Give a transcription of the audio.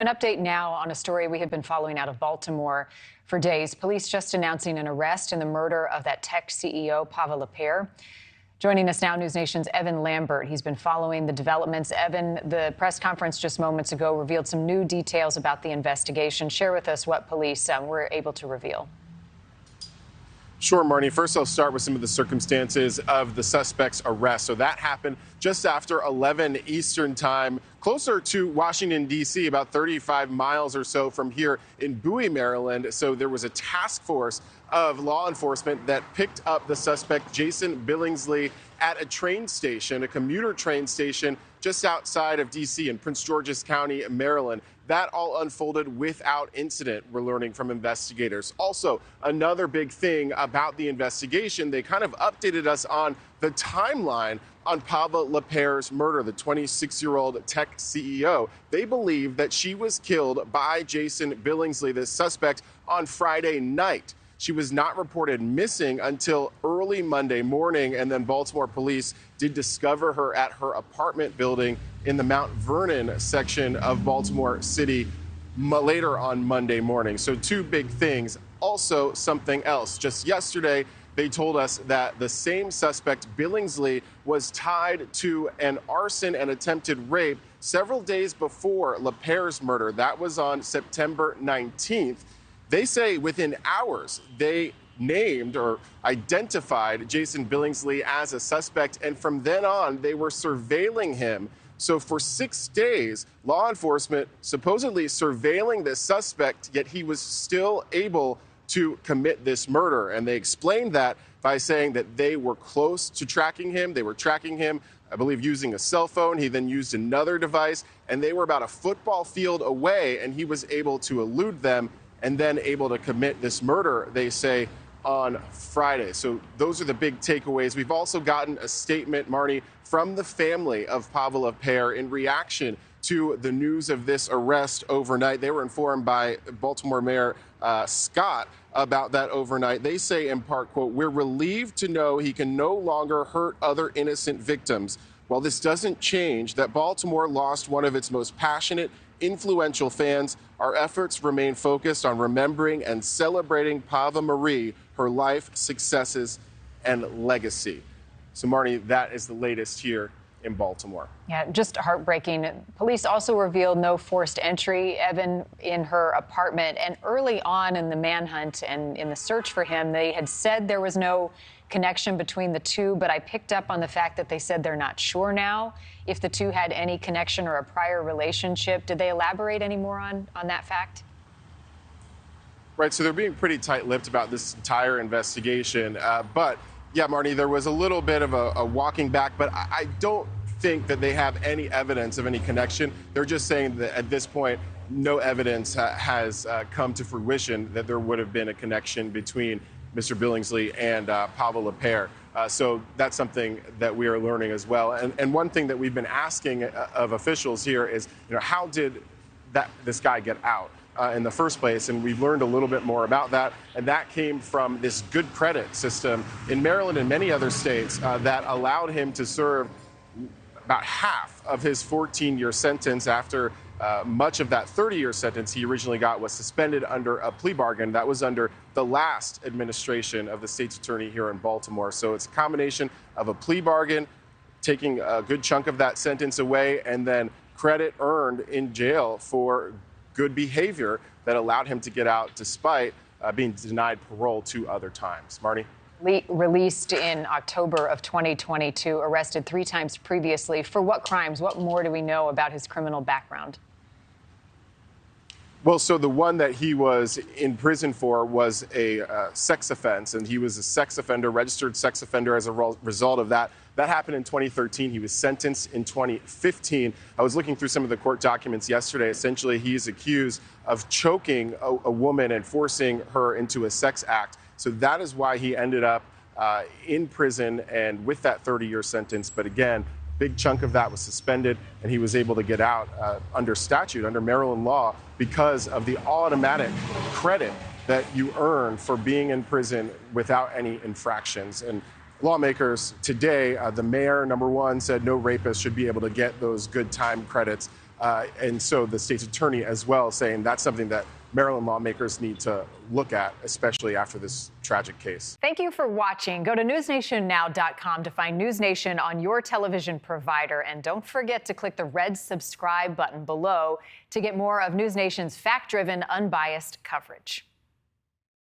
An update now on a story we have been following out of Baltimore for days. Police just announcing an arrest in the murder of that tech CEO, Pavel Lapierre. Joining us now, NewsNation's Evan Lambert. He's been following the developments. Evan, the press conference just moments ago revealed some new details about the investigation. Share with us what police were able to reveal. Sure, Marni. First, I'll start with some of the circumstances of the suspect's arrest. So that happened just after 11 Eastern time, closer to Washington, D.C., about 35 miles or so from here in Bowie, Maryland. So there was a task force of law enforcement that picked up the suspect, Jason Billingsley, at a train station, a commuter train station just outside of D.C. in Prince George's County, Maryland. That all unfolded without incident, we're learning from investigators. Also, another big thing about the investigation, they kind of updated us on the timeline on Pavel Lapierre's murder, the 26-year-old tech CEO. They believe that she was killed by Jason Billingsley, the suspect, on Friday night. She was not reported missing until early Monday morning, and then Baltimore police did discover her at her apartment building in the Mount Vernon section of Baltimore City later on Monday morning. So two big things. Also, something else. Just yesterday, they told us that the same suspect, Billingsley, was tied to an arson and attempted rape several days before Lapierre's murder. That was on September 19th. They say within hours, they named or identified Jason Billingsley as a suspect, and from then on, they were surveilling him. So for 6 days, law enforcement supposedly surveilling this suspect, yet he was still able to commit this murder. And they explained that by saying that they were close to tracking him. They were tracking him, I believe, using a cell phone. He then used another device, and they were about a football field away, and he was able to elude them and then able to commit this murder, they say, on Friday. So those are the big takeaways. We've also gotten a statement, Marni, from the family of Pavel Lapierre in reaction to the news of this arrest overnight. They were informed by Baltimore Mayor Scott about that overnight. They say, in part, quote, "We're relieved to know he can no longer hurt other innocent victims. While this doesn't change that Baltimore lost one of its most passionate, influential fans, our efforts remain focused on remembering and celebrating Pava Marie, her life, successes, and legacy." So, Marni, that is the latest here in Baltimore. Yeah, just heartbreaking. Police also revealed no forced entry, Evan, in her apartment. And early on in the manhunt and in the search for him, they had said there was no connection between the two, but I picked up on the fact that they said they're not sure now if the two had any connection or a prior relationship. Did they elaborate any more on that fact? Right, so they're being pretty tight-lipped about this entire investigation. But, yeah, Marni, there was a little bit of a walking back, but I don't think that they have any evidence of any connection. They're just saying that at this point, no evidence has come to fruition that there would have been a connection between Mr. Billingsley and Pavel Lapierre. So that's something that we are learning as well. And one thing that we've been asking of officials here is, how did this guy get out in the first place? And we've learned a little bit more about that. And that came from this good credit system in Maryland and many other states that allowed him to serve about half of his 14-year sentence after much of that 30-year sentence he originally got was suspended under a plea bargain. That was under the last administration of the state's attorney here in Baltimore. So it's a combination of a plea bargain, taking a good chunk of that sentence away, and then credit earned in jail for good behavior that allowed him to get out despite being denied parole 2 other times. Marni? Released in October of 2022, arrested 3 times previously. For what crimes? What more do we know about his criminal background? Well, so the one that he was in prison for was a sex offense, and he was a sex offender, registered sex offender as a result of that. That happened in 2013. He was sentenced in 2015. I was looking through some of the court documents yesterday. Essentially, he's accused of choking a woman and forcing her into a sex act. So that is why he ended up in prison and with that 30-year sentence. But again, big chunk of that was suspended, and he was able to get out under statute, under Maryland law, because of the automatic credit that you earn for being in prison without any infractions. And lawmakers today, the mayor, number one, said no rapist should be able to get those good time credits And so the state's attorney as well saying that's something that Maryland lawmakers need to look at, especially after this tragic case. Thank you for watching. Go to newsnationnow.com to find NewsNation on your television provider. And don't forget to click the red subscribe button below to get more of NewsNation's fact-driven, unbiased coverage.